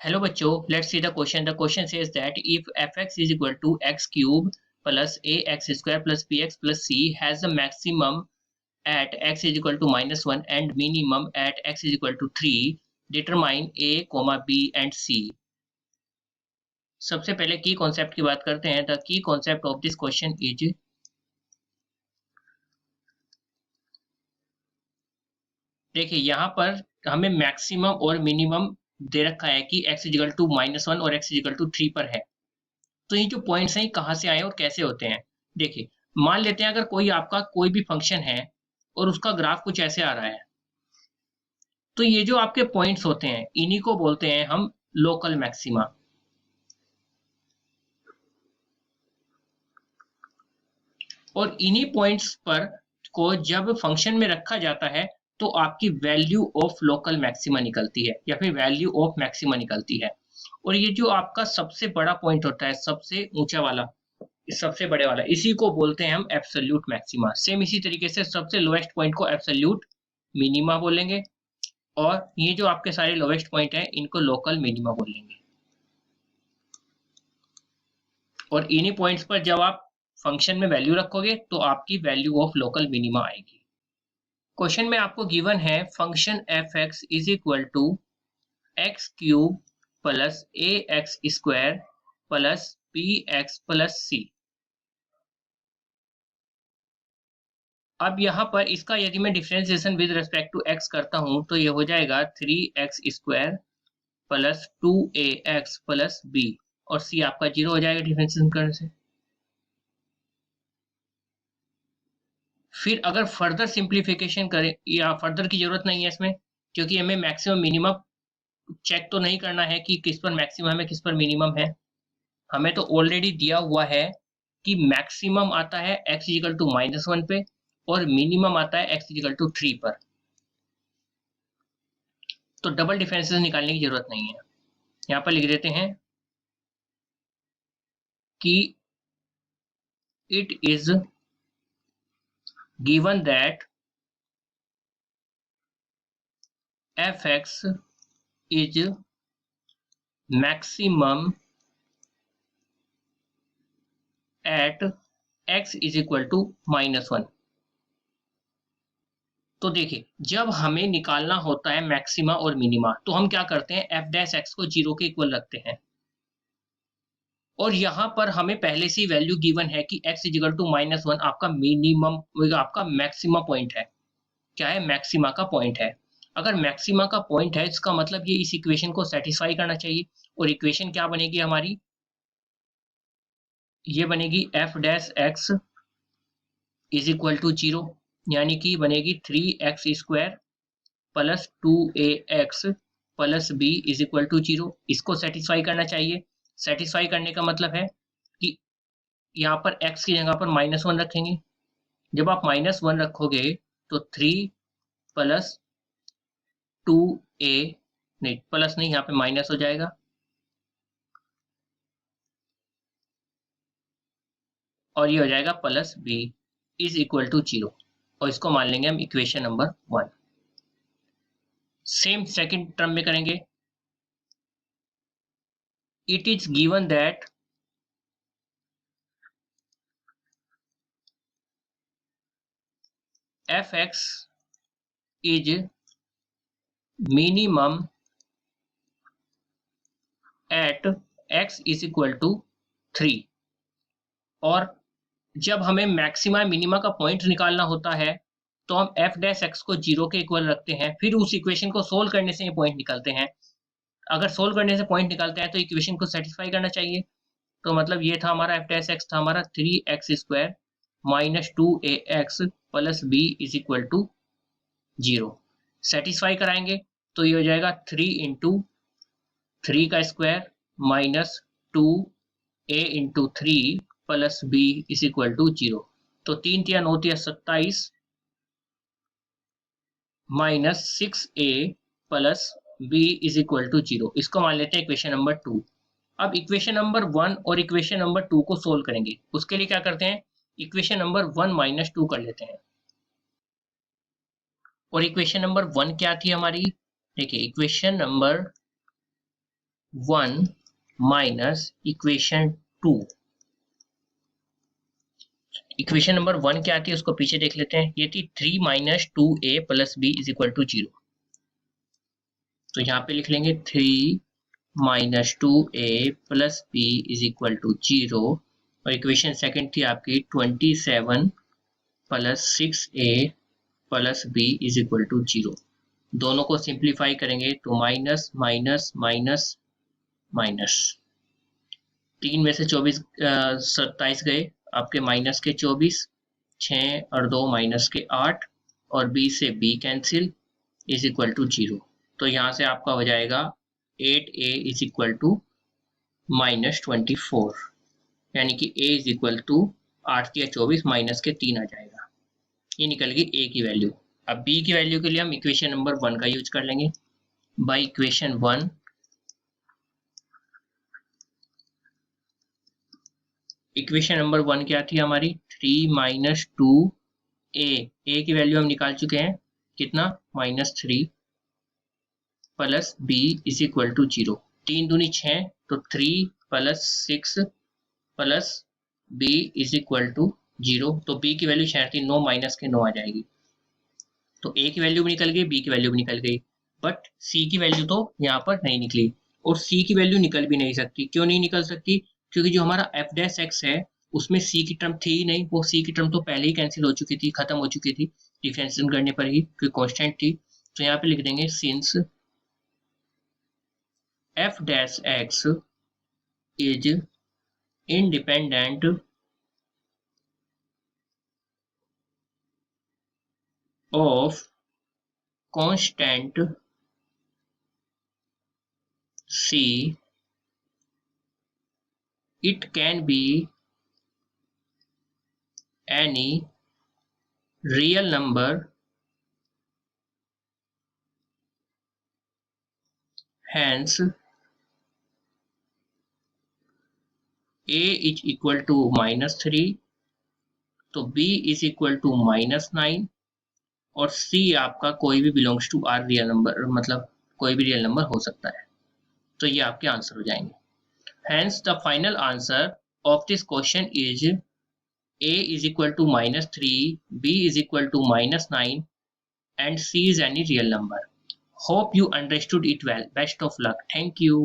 Hello बच्चों, let's see the question. The question says that if fx is equal to x cube plus ax square plus bx plus c has the maximum at x is equal to -1 and minimum at x is equal to 3, determine a, b and c. सबसे पहले की concept की बात करते हैं. The key concept of this question is, देखिए यहाँ पर हमें मैक्सिमम और मिनिमम दे रखा है कि x इज इक्वल टू -1 और x इज इक्वल टू 3 पर है. तो ये जो पॉइंट्स हैं कहाँ से आए और कैसे होते हैं. देखिए, मान लेते हैं अगर कोई आपका कोई भी फंक्शन है और उसका ग्राफ कुछ ऐसे आ रहा है, तो ये जो आपके पॉइंट्स होते हैं इन्हीं को बोलते हैं हम लोकल मैक्सिमा. और इन्हीं पॉइंट्स पर को जब फंक्शन में रखा जाता है तो आपकी वैल्यू ऑफ लोकल मैक्सिमा निकलती है या फिर वैल्यू ऑफ मैक्सिमा निकलती है. और ये जो आपका सबसे बड़ा पॉइंट होता है, सबसे ऊंचा वाला, सबसे बड़े वाला, इसी को बोलते हैं हम एब्सोल्यूट मैक्सिमा. सेम इसी तरीके से सबसे लोएस्ट पॉइंट को एब्सोल्यूट मिनिमा बोलेंगे और ये जो आपके सारे लोएस्ट पॉइंट हैं इनको लोकल मिनिमा बोलेंगे. और इन्हीं पॉइंट्स पर जब आप फंक्शन में वैल्यू रखोगे तो आपकी वैल्यू ऑफ लोकल मिनिमा आएगी. क्वेश्चन में आपको गिवन है function f x is equal to x cube plus a x square plus b x plus c. अब यहाँ पर इसका यदि मैं differentiation with respect to x करता हूं तो ये हो जाएगा 3x square plus 2ax plus B और सी आपका 0 हो जाएगा डिफरेंशिएशन करने से. फिर अगर फर्दर सिंप्लीफिकेशन करें, या फर्दर की जरूरत नहीं है इसमें, क्योंकि हमें मैक्सिमम मिनिमम चेक तो नहीं करना है कि किस पर मैक्सिमम है किस पर मिनिमम है. हमें तो ऑलरेडी दिया हुआ है कि मैक्सिमम आता है x इक्वल टू -1 पे और मिनिमम आता है x इक्वल टू 3 पर. तो डबल डिफरेंसेस निकालने की जरूरत नहीं है. यहाँ पर लिख देते हैं कि it is given that fx is maximum at x is equal to -1. तो देखिए, जब हमें निकालना होता है मैक्सिमा और मिनिमा तो हम क्या करते हैं, एफ डैश एक्स को 0 के इक्वल रखते हैं. और यहाँ पर हमें पहले से ही वैल्यू गिवन है कि x इज इक्वल टू -1 आपका मिनिमम, आपका मैक्सिमा पॉइंट है. क्या है, मैक्सिमा का पॉइंट है. अगर मैक्सिमा का पॉइंट है इसका मतलब ये इस इक्वेशन को सेटिस्फाई करना चाहिए. और इक्वेशन क्या बनेगी हमारी, ये बनेगी F dash X is equal to 0, यानी कि बनेगी 3x square plus 2ax plus b is equal to 0. इसको सेटिस्फाई करना चाहिए. सेटिस्फाई करने का मतलब है कि यहाँ पर x की जगह पर -1 रखेंगे. जब आप -1 रखोगे तो 3 प्लस 2a, नहीं प्लस नहीं, यहाँ पे माइनस हो जाएगा और ये हो जाएगा plus b is equal to 0. और इसको मान लेंगे हम equation number 1. Same second term में करेंगे. It is given that fx is minimum at x is equal to 3. और जब हमें मैक्सिमा मिनिमा का पॉइंट निकालना होता है तो हम एफ डैश एक्स को 0 के इक्वल रखते हैं. फिर उस इक्वेशन को सोल्व करने से ये पॉइंट निकलते हैं. अगर सोल्व करने से पॉइंट निकलते हैं तो इक्वेशन को सेटिस्फाई करना चाहिए. तो मतलब ये था हमारा एफ डैश एक्स था हमारा 3x square minus 2ax plus b is equal to 0. Satisfy कराएंगे तो ये हो जाएगा 3 इंटू 3 का square minus 2a into 3 plus b is equal to 0. तो 3 × 9 = 27 minus 6a plus b is equal to 0. इसको मान लेते हैं इक्वेशन नंबर 2. अब इक्वेशन नंबर 1 और इक्वेशन नंबर 2 को सोल्व करेंगे. उसके लिए क्या करते हैं, इक्वेशन नंबर 1 माइनस 2 कर लेते हैं. और इक्वेशन नंबर 1 क्या थी हमारी, देखिए equation number 1 minus equation 2। Equation number 1 क्या आती है उसको पीछे देख लेते हैं। ये थी 3 minus 2a plus b is equal to 0। तो यहाँ पे लिख लेंगे 3 minus 2a plus b is equal to 0। और इक्वेशन सेकंड थी आपकी 27 plus 6a plus b is equal to 0। दोनों को सिंप्लीफाई करेंगे तो माइनस माइनस माइनस माइनस, 3 में से 24 27 गए आपके माइनस के 24, 6 और 2 माइनस के 8 और b से b cancel is equal to 0। तो यहाँ से आपका हो जाएगा 8a is equal to minus 24, यानी कि a इज इक्वल टू 8 या 24 माइनस के 3 आ जाएगा। ये निकल गई a की वैल्यू। अब b की वैल्यू के लिए हम इक्वेशन नंबर 1 का यूज कर लेंगे। बाय इक्वेशन 1 इक्वेशन नंबर 1 क्या थी हमारी 3 माइनस 2a की वैल्यू हम निकाल चुके हैं, कितना -3 plus b is equal to 0। 3 दूनी 6 तो 3 plus 6 plus b is equal to 0। तो b की वैल्यू शर्ती 9 माइनस के 9 आ जाएगी। तो a की वैल्यू भी निकल गई, b की वैल्यू भी निकल गई, बट c की वैल्यू तो यहाँ पर नहीं निकली। और c की वैल्यू निकल भी नहीं सकती। क्यों नहीं निकल सकती? क्योंकि जो हमारा f डैश x है उसमें c की टर्म थी ही नहीं। वो c की टर्म तो पहले ही कैंसिल हो चुकी थी, खत्म हो चुकी थी डिफरेंशिएशन करने पर ही, क्योंकि कांस्टेंट थी। तो यहाँ पे लिख देंगे since f dash x is independent of constant c, it can be any real number, hence a is equal to -3, तो b is equal to -9 और c आपका कोई भी belongs to R real number, मतलब कोई भी रियल नंबर हो सकता है। तो ये आपके आंसर हो जाएंगे। Hence the final answer of this question is a is equal to -3, b is equal to -9 and c is any real number. Hope you understood it well. Best of luck. Thank you.